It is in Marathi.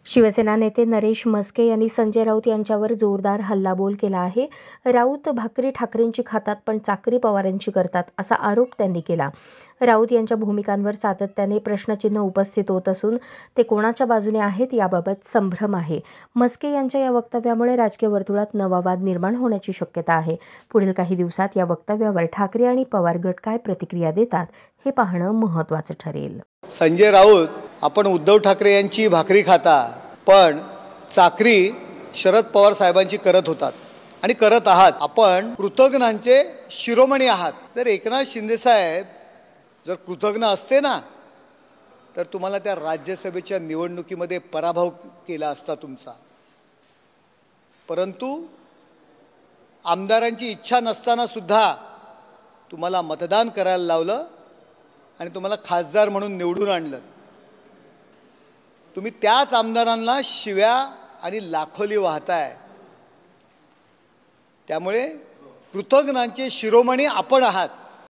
शिवसेना नेते नरेश म्हस्के यांनी संजय राऊत यांच्यावर जोरदार हल्लाबोल केला आहे. राऊत भाकरी ठाकरेंची खातात पण चाकरी पवारांची करतात असा आरोप त्यांनी केला. राऊत यांच्या भूमिकांवर सातत्याने प्रश्नचिन्ह उपस्थित होत असून ते कोणाच्या बाजूने आहेत याबाबत संभ्रम आहे. म्हस्के यांच्या या वक्तव्यामुळे राजकीय वर्तुळात नवा वाद निर्माण होण्याची शक्यता आहे. पुढील काही दिवसात या वक्तव्यावर ठाकरे आणि पवार गट काय प्रतिक्रिया देतात हे पाहणं महत्त्वाचं ठरेल. संजय राऊत, आपण उद्धव ठाकरे यांची भाकरी खाता पण चाकरी शरद पवार साहेबांची करत होतात आणि करत आहात. आपण कृतज्ञांचे शिरोमणी आहात. जर एकनाथ शिंदे साहेब जर कृतज्ञ असते ना तर तुम्हाला त्या राज्यसभेच्या निवडणुकीमध्ये पराभव केला असता तुमचा. परंतु आमदारांची इच्छा नसताना सुद्धा तुम्हाला मतदान करायला लावलं आणि तुम्हाला खासदार म्हणून निवडून आणलं. तुम्ही त्याच आमदारांना शिव्या आणि लाखोली वाहताय. त्यामुळे कृतज्ञांचे शिरोमणी आपण आहात.